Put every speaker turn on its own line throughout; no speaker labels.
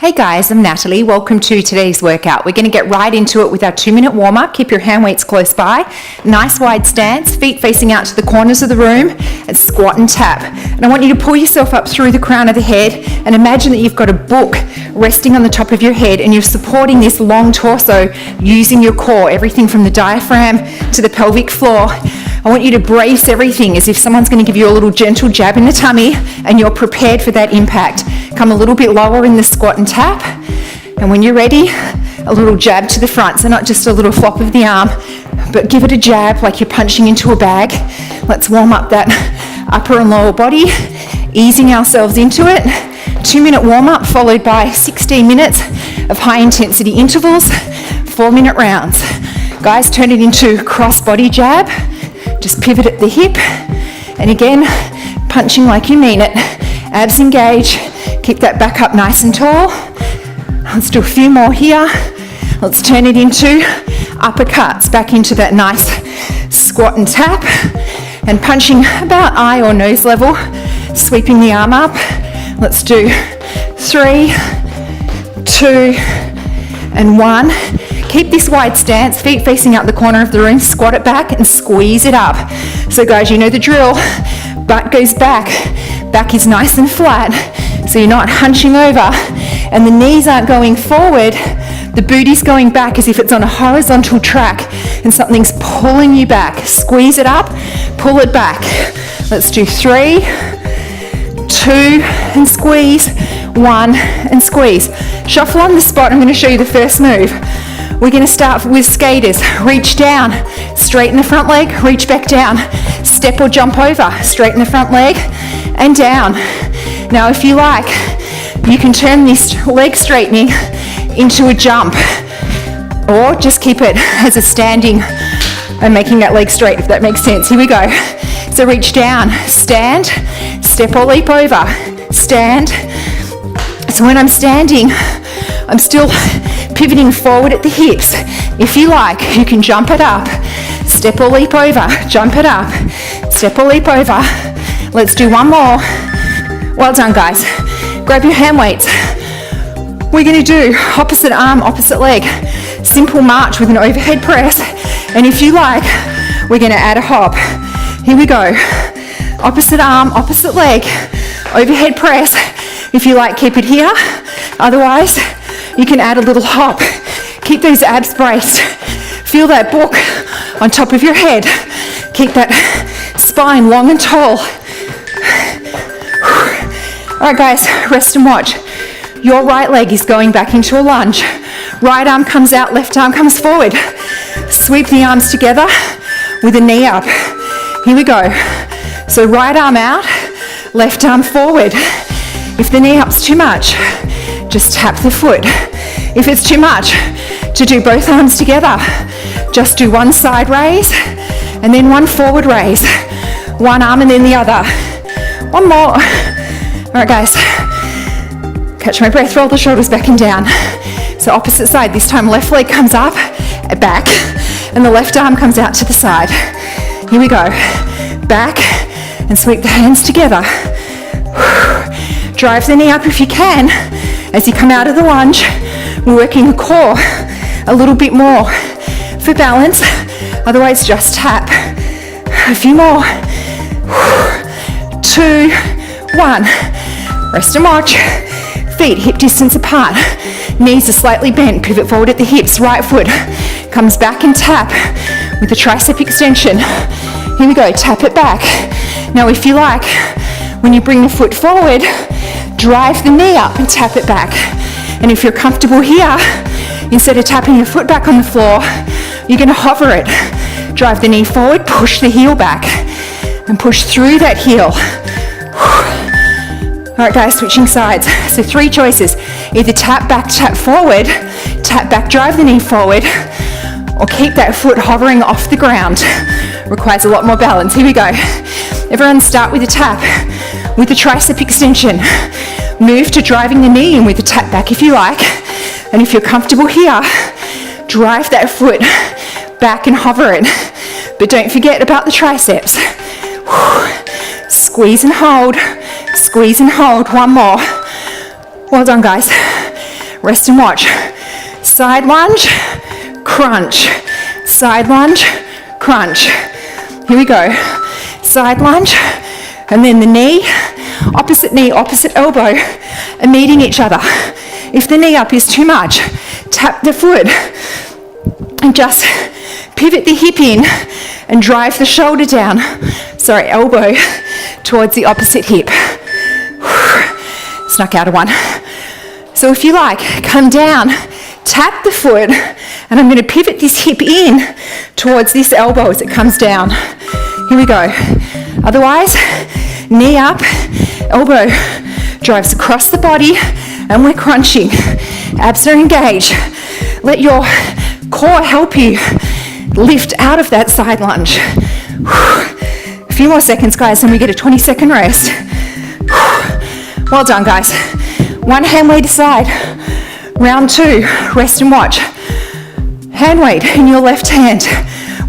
Hey guys, I'm Natalie. Welcome to today's workout. We're going to get right into it with our 2-minute warm-up. Keep your hand weights close by. Nice wide stance, feet facing out to the corners of the room, and squat and tap. And I want you to pull yourself up through the crown of the head and imagine that you've got a book resting on the top of your head and you're supporting this long torso using your core, everything from the diaphragm to the pelvic floor. I want you to brace everything as if someone's going to give you a little gentle jab in the tummy and you're prepared for that impact. Come a little bit lower in the squat and tap. And when you're ready, a little jab to the front. So not just a little flop of the arm, but give it a jab like you're punching into a bag. Let's warm up that upper and lower body, easing ourselves into it. 2-minute warm-up followed by 16 minutes of high-intensity intervals, 4-minute rounds. Guys, turn it into crossbody jab. Just pivot at the hip, and again, punching like you mean it. Abs engage, keep that back up nice and tall. Let's do a few more here. Let's turn it into uppercuts, back into that nice squat and tap, and punching about eye or nose level, sweeping the arm up. Let's do 3, 2, and 1. Keep this wide stance, feet facing out the corner of the room, squat it back and squeeze it up. So guys, you know the drill. Butt goes back, back is nice and flat, so you're not hunching over, and the knees aren't going forward, the booty's going back as if it's on a horizontal track and something's pulling you back. Squeeze it up, pull it back. Let's do 3, 2, and squeeze, 1, and squeeze. Shuffle on the spot. I'm going to show you the first move. We're going to start with skaters. Reach down, straighten the front leg, reach back down, step or jump over, straighten the front leg and down. Now if you like, you can turn this leg straightening into a jump, or just keep it as a standing and making that leg straight, if that makes sense. Here we go. So reach down, stand, step or leap over, stand. So when I'm standing, I'm still pivoting forward at the hips. If you like, you can jump it up, step or leap over, jump it up, step or leap over. Let's do one more. Well done, guys. Grab your hand weights. We're going to do opposite arm, opposite leg. Simple march with an overhead press. And if you like, we're going to add a hop. Here we go. Opposite arm, opposite leg, overhead press. If you like, keep it here. Otherwise, you can add a little hop. Keep those abs braced. Feel that book on top of your head. Keep that spine long and tall. All right, guys, rest and watch. Your right leg is going back into a lunge. Right arm comes out, left arm comes forward. Sweep the arms together with a knee up. Here we go. So right arm out, left arm forward. If the knee up's too much, just tap the foot. If it's too much to do both arms together, just do one side raise and then one forward raise. One arm and then the other. One more. All right, guys. Catch my breath, roll the shoulders back and down. So opposite side, this time left leg comes up, back, and the left arm comes out to the side. Here we go. Back, and sweep the hands together. Drive the knee up if you can. As you come out of the lunge, we're working the core a little bit more for balance. Otherwise, just tap. A few more. 2, 1. Rest and watch. Feet hip distance apart. Knees are slightly bent. Pivot forward at the hips. Right foot comes back and tap with the tricep extension. Here we go. Tap it back. Now, if you like, when you bring the foot forward, drive the knee up and tap it back. And if you're comfortable here, instead of tapping your foot back on the floor, you're going to hover it. Drive the knee forward, push the heel back, and push through that heel. All right, guys, switching sides. So 3 choices. Either tap back, tap forward, tap back, drive the knee forward, or keep that foot hovering off the ground. Requires a lot more balance. Here we go. Everyone start with a tap with the tricep extension. Move to driving the knee in with the tap back if you like. And if you're comfortable here, drive that foot back and hover it. But don't forget about the triceps. Squeeze and hold. Squeeze and hold. One more. Well done, guys. Rest and watch. Side lunge, crunch. Side lunge, crunch. Here we go. Side lunge, and then the knee, opposite elbow are meeting each other. If the knee up is too much, tap the foot and just pivot the hip in and drive the shoulder down. Sorry, elbow towards the opposite hip. Snuck out of one. So if you like, come down, tap the foot, and I'm going to pivot this hip in towards this elbow as it comes down. Here we go. Otherwise, knee up, elbow drives across the body, and we're crunching. Abs are engaged. Let your core help you lift out of that side lunge. A few more seconds, guys, and we get a 20-second rest. Well done, guys. One hand weight aside. Round 2, rest and watch. Hand weight in your left hand.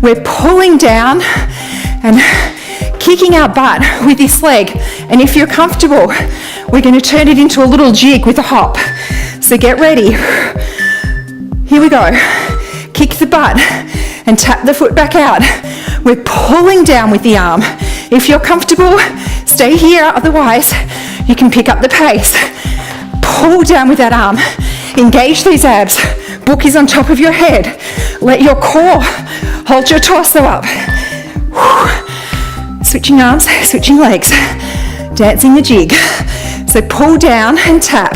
We're pulling down and kicking our butt with this leg. And if you're comfortable, we're going to turn it into a little jig with a hop. So get ready. Here we go. Kick the butt and tap the foot back out. We're pulling down with the arm. If you're comfortable, stay here. Otherwise, you can pick up the pace. Pull down with that arm. Engage these abs. Book is on top of your head. Let your core hold your torso up. Switching arms, switching legs. Dancing the jig. So pull down and tap.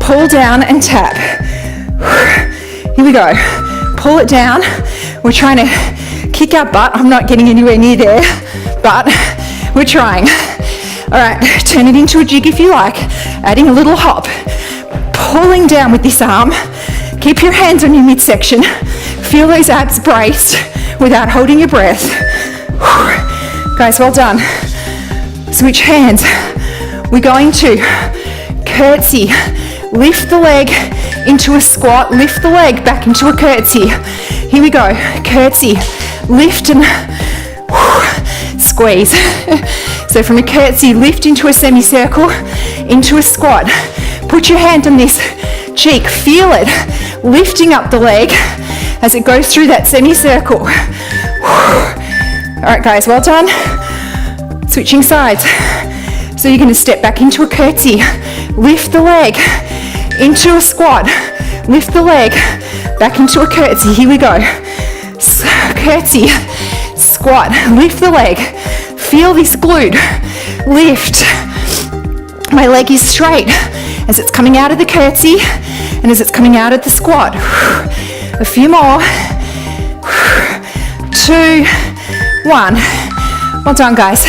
Pull down and tap. Here we go. Pull it down. We're trying to kick our butt. I'm not getting anywhere near there, but we're trying. All right, turn it into a jig if you like. Adding a little hop. Pulling down with this arm. Keep your hands on your midsection. Feel those abs braced without holding your breath. Guys, well done. Switch hands. We're going to curtsy. Lift the leg into a squat. Lift the leg back into a curtsy. Here we go. Curtsy. Lift and squeeze. So from a curtsy, lift into a semicircle, into a squat. Put your hand on this cheek. Feel it lifting up the leg as it goes through that semicircle. All right, guys, well done. Switching sides. So you're going to step back into a curtsy. Lift the leg into a squat. Lift the leg back into a curtsy. Here we go. Curtsy, squat, lift the leg. Feel this glute. Lift. My leg is straight as it's coming out of the curtsy and as it's coming out of the squat. A few more. 2, 1. Well done, guys.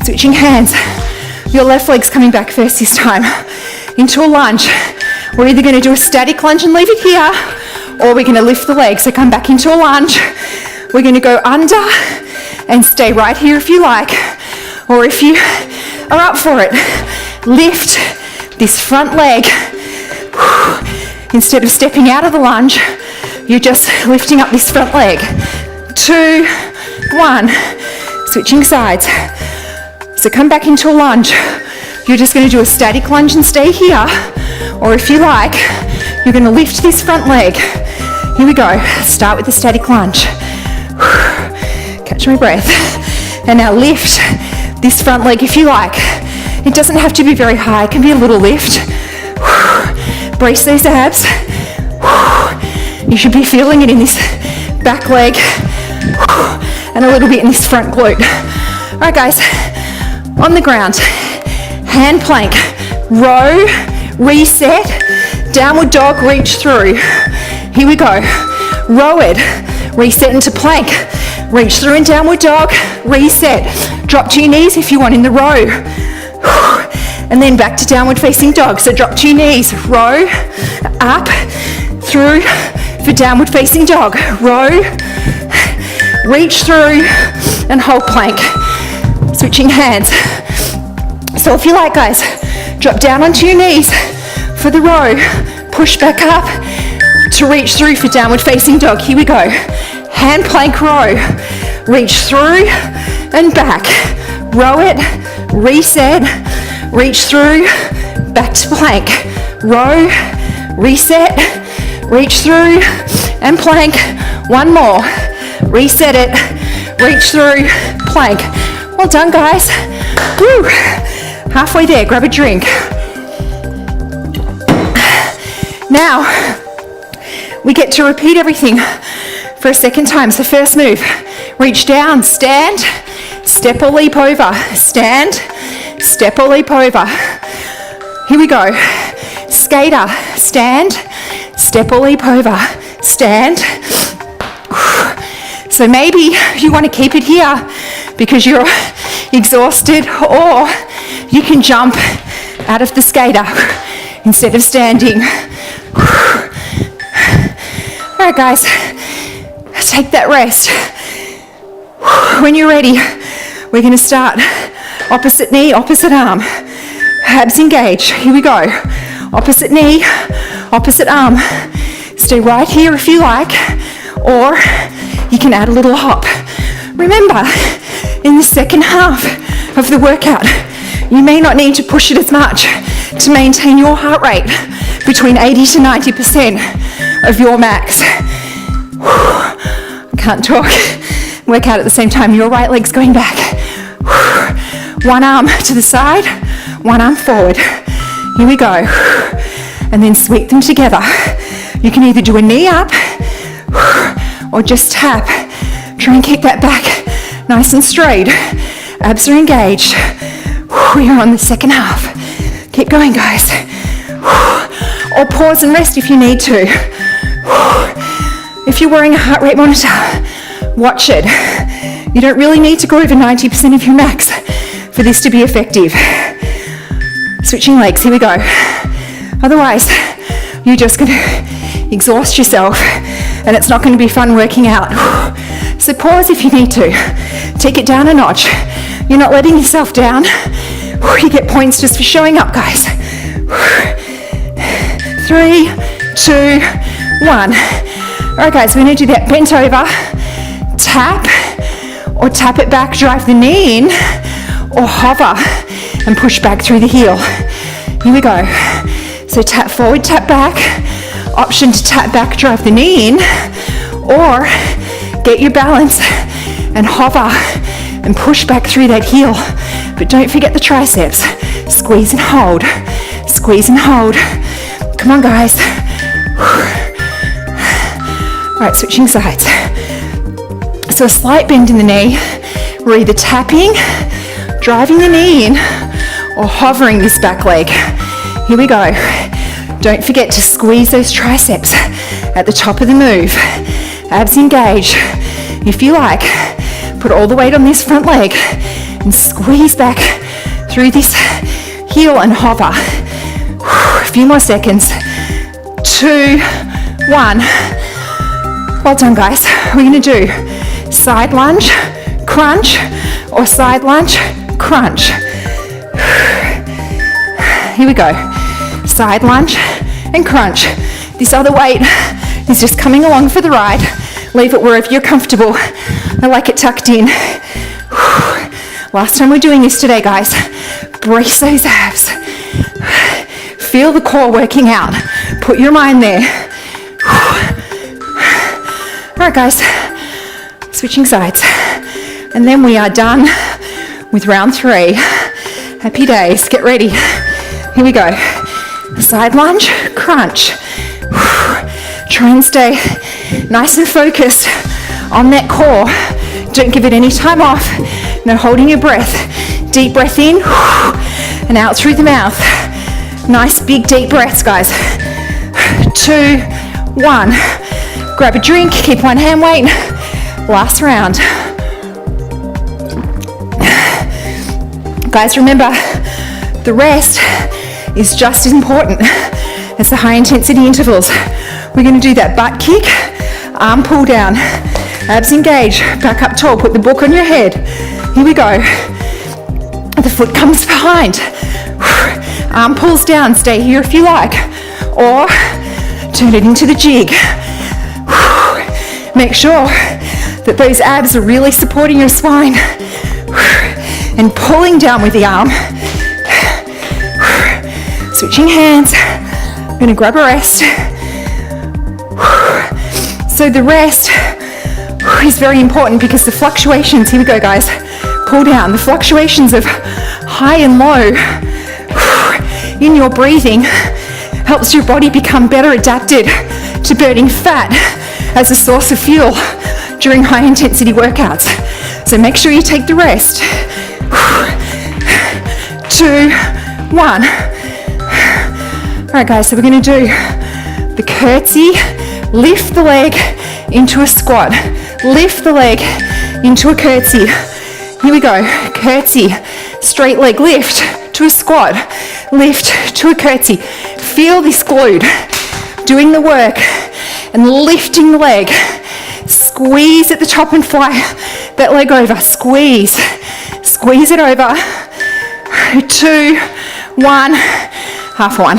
Switching hands. Your left leg's coming back first this time. Into a lunge. We're either going to do a static lunge and leave it here, or we're going to lift the leg. So come back into a lunge. We're going to go under and stay right here if you like, or if you are up for it, lift this front leg. Instead of stepping out of the lunge, you're just lifting up this front leg. 2, 1. Switching sides. So come back into a lunge. You're just going to do a static lunge and stay here, or if you like, you're going to lift this front leg. Here we go. Start with the static lunge. Catch my breath. And now lift this front leg if you like. It doesn't have to be very high. It can be a little lift. Brace those abs. You should be feeling it in this back leg and a little bit in this front glute. All right, guys. On the ground. Hand plank. Row. Reset. Downward dog. Reach through. Here we go. Row it. Reset into plank. Reach through in downward dog. Reset. Drop to your knees if you want in the row. And then back to downward facing dog. So drop to your knees. Row. Up. Through for downward facing dog. Row. Reach through and hold plank. Switching hands. So if you like, guys, drop down onto your knees for the row. Push back up to reach through for downward facing dog. Here we go. Hand plank row. Reach through and back. Row it. Reset. Reach through. Back to plank. Row. reset, reach through, and plank. One more. Reset it, reach through, plank. Well done, guys. Woo. Halfway there, grab a drink. Now, we get to repeat everything for a second time. So first move, reach down, stand, step or leap over, stand, step or leap over. Here we go. Skater, stand, step or leap over, stand. So maybe you want to keep it here because you're exhausted, or you can jump out of the skater instead of standing. All right, guys, take that rest. When you're ready, we're going to start opposite knee, opposite arm. Abs engage. Here we go. Opposite knee, opposite arm. Stay right here if you like, or you can add a little hop. Remember, in the second half of the workout, you may not need to push it as much to maintain your heart rate between 80 to 90% of your max. Can't talk. Work out at the same time. Your right leg's going back. One arm to the side, one arm forward. Here we go. And then sweep them together. You can either do a knee up or just tap. Try and keep that back nice and straight. Abs are engaged. We are on the second half. Keep going, guys. Or pause and rest if you need to. If you're wearing a heart rate monitor, watch it. You don't really need to go over 90% of your max for this to be effective. Switching legs, here we go. Otherwise, you're just going to exhaust yourself and it's not going to be fun working out. So pause if you need to. Take it down a notch. You're not letting yourself down. You get points just for showing up, guys. 3, 2, 1. All right, guys, we're going to do that bent over, tap, or tap it back, drive the knee in, or hover and push back through the heel. Here we go. So tap forward, tap back, option to tap back, drive the knee in, or get your balance and hover and push back through that heel. But don't forget the triceps. Squeeze and hold, squeeze and hold. Come on, guys. All right, switching sides. So a slight bend in the knee. We're either tapping, driving the knee in, or hovering this back leg. Here we go. Don't forget to squeeze those triceps at the top of the move. Abs engage. If you like, put all the weight on this front leg and squeeze back through this heel and hover. A few more seconds. 2, 1. Well done, guys. We're going to do side lunge, crunch, or side lunge, crunch. Here we go. Side lunge and crunch. This other weight is just coming along for the ride. Leave it wherever you're comfortable. I like it tucked in. Last time we're doing this today, guys. Brace those abs. Feel the core working out. Put your mind there. All right, guys. Switching sides. And then we are done with round 3. Happy days. Get ready. Here we go. Side lunge, crunch. Try and stay nice and focused on that core. Don't give it any time off. No holding your breath. Deep breath in and out through the mouth. Nice big deep breaths, guys. 2, 1. Grab a drink, keep one hand weight. Last round. Guys, remember, the rest is just as important as the high intensity intervals. We're going to do that butt kick, arm pull down, abs engage, back up tall, put the book on your head. Here we go. The foot comes behind. Arm pulls down, stay here if you like, or turn it into the jig. Make sure that those abs are really supporting your spine and pulling down with the arm. Switching hands, I'm gonna grab a rest. So the rest is very important because the fluctuations, here we go guys, pull down, the fluctuations of high and low in your breathing helps your body become better adapted to burning fat as a source of fuel during high intensity workouts. So make sure you take the rest. 2, 1. All right guys, so we're gonna do the curtsy, lift the leg into a squat, lift the leg into a curtsy. Here we go, curtsy, straight leg lift to a squat, lift to a curtsy. Feel this glute doing the work and lifting the leg. Squeeze at the top and fly that leg over. Squeeze, squeeze it over. 2, 1, half one.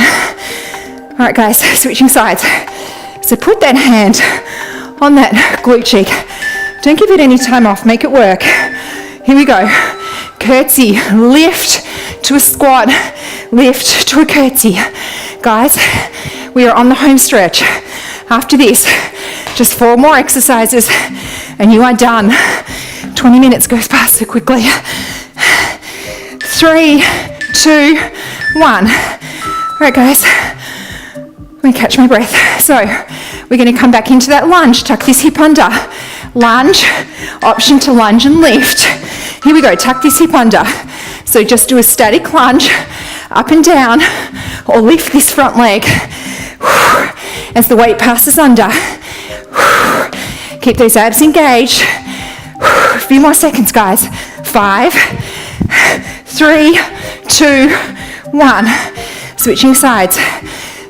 All right guys, switching sides. So put that hand on that glute cheek. Don't give it any time off, make it work. Here we go. Curtsy, lift to a squat, lift to a curtsy. Guys, we are on the home stretch. After this, just 4 more exercises and you are done. 20 minutes goes past so quickly. 3, 2, 1. All right guys, let me catch my breath. So we're gonna come back into that lunge, tuck this hip under. Lunge, option to lunge and lift. Here we go, tuck this hip under. So just do a static lunge, up and down, or lift this front leg as the weight passes under. Keep those abs engaged. A few more seconds, guys. 5, 3, 2, 1. Switching sides.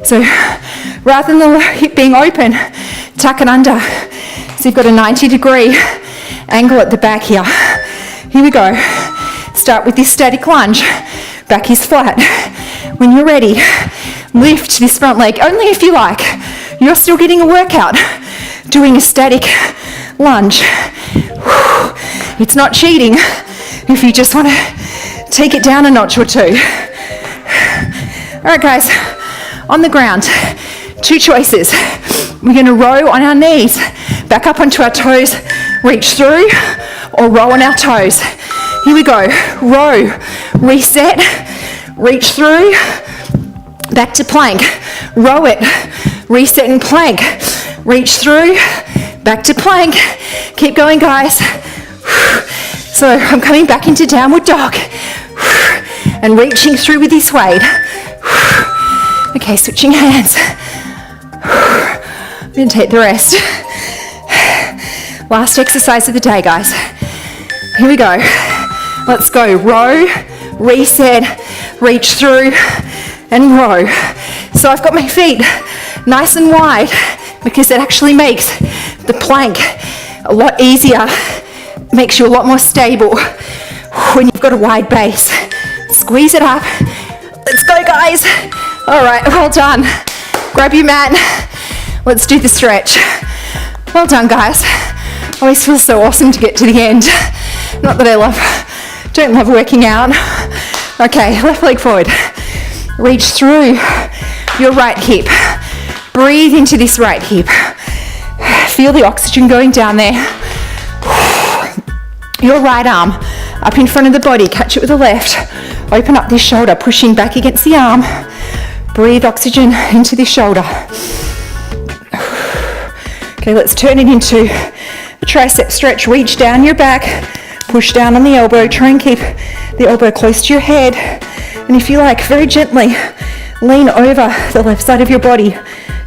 So rather than the hip being open, tuck it under. So you've got a 90-degree angle at the back here. Here we go. Start with this static lunge. Back is flat. When you're ready, lift this front leg, only if you like. You're still getting a workout doing a static lunge. It's not cheating if you just want to take it down a notch or 2. All right, guys, on the ground, 2 choices. We're going to row on our knees, back up onto our toes, reach through, or row on our toes. Here we go. Row, reset, reach through, back to plank. Row it, reset and plank. Reach through, back to plank. Keep going, guys. So I'm coming back into downward dog and reaching through with this weight. Okay, switching hands. I'm going to take the rest. Last exercise of the day, guys. Here we go. Let's go. Row, reset, reach through, and row. So I've got my feet nice and wide because it actually makes the plank a lot easier, makes you a lot more stable when you've got a wide base. Squeeze it up. Let's go, guys. All right, well done. Grab your mat. Let's do the stretch. Well done, guys. Always feels so awesome to get to the end. Not that I don't love working out. Okay, left leg forward. Reach through your right hip. Breathe into this right hip. Feel the oxygen going down there. Your right arm up in front of the body. Catch it with the left. Open up this shoulder, pushing back against the arm. Breathe oxygen into this shoulder. Okay, let's turn it into a tricep stretch. Reach down your back, push down on the elbow. Try and keep the elbow close to your head. And if you like, very gently lean over the left side of your body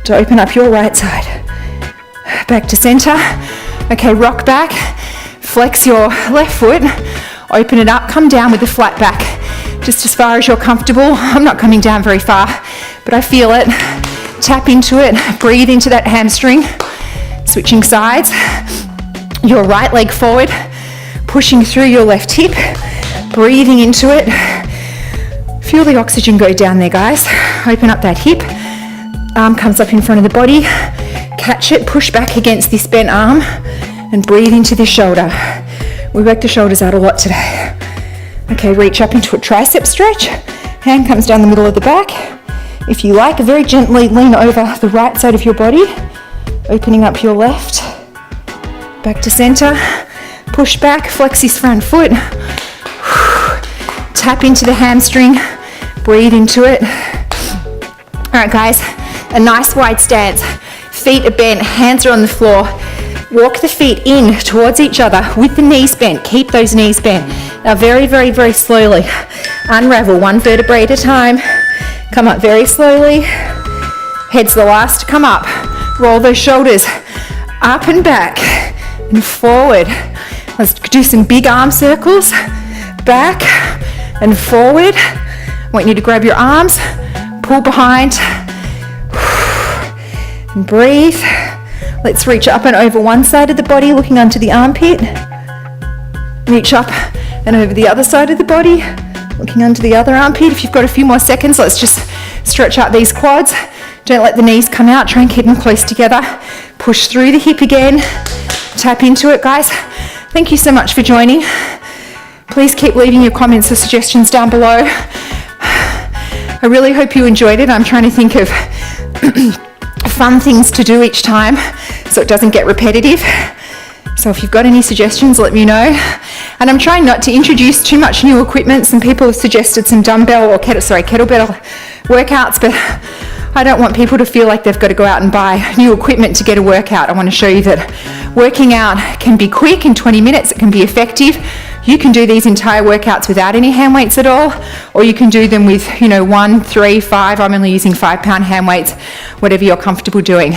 to open up your right side. Back to center. Okay, rock back. Flex your left foot. Open it up. Come down with the flat back. Just as far as you're comfortable. I'm not coming down very far, but I feel it. Tap into it. Breathe into that hamstring. Switching sides. Your right leg forward. Pushing through your left hip. Breathing into it. Feel the oxygen go down there, guys. Open up that hip. Arm comes up in front of the body. Catch it. Push back against this bent arm. And breathe into the shoulder. We work the shoulders out a lot today. Okay, reach up into a tricep stretch. Hand comes down the middle of the back. If you like, very gently lean over the right side of your body, opening up your left. Back to center. Push back, flex this front foot. Tap into the hamstring. Breathe into it. All right, guys, a nice wide stance. Feet are bent, hands are on the floor. Walk the feet in towards each other with the knees bent. Keep those knees bent. Now very, very, very slowly, unravel one vertebrae at a time. Come up very slowly. Head's the last to come up. Roll those shoulders up and back and forward. Let's do some big arm circles. Back and forward. I want you to grab your arms, pull behind, and breathe. Let's reach up and over one side of the body, looking onto the armpit. Reach up and over the other side of the body, looking under the other armpit. If you've got a few more seconds, let's just stretch out these quads. Don't let the knees come out. Try and keep them close together. Push through the hip again. Tap into it, guys. Thank you so much for joining. Please keep leaving your comments or suggestions down below. I really hope you enjoyed it. I'm trying to think of fun things to do each time so it doesn't get repetitive. So if you've got any suggestions, let me know. And I'm trying not to introduce too much new equipment. Some people have suggested some dumbbell or kettlebell workouts, but I don't want people to feel like they've got to go out and buy new equipment to get a workout. I want to show you that working out can be quick in 20 minutes. It can be effective. You can do these entire workouts without any hand weights at all, or you can do them with, 1, 3, 5. I'm only using 5-pound hand weights, whatever you're comfortable doing.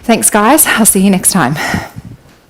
Thanks, guys. I'll see you next time.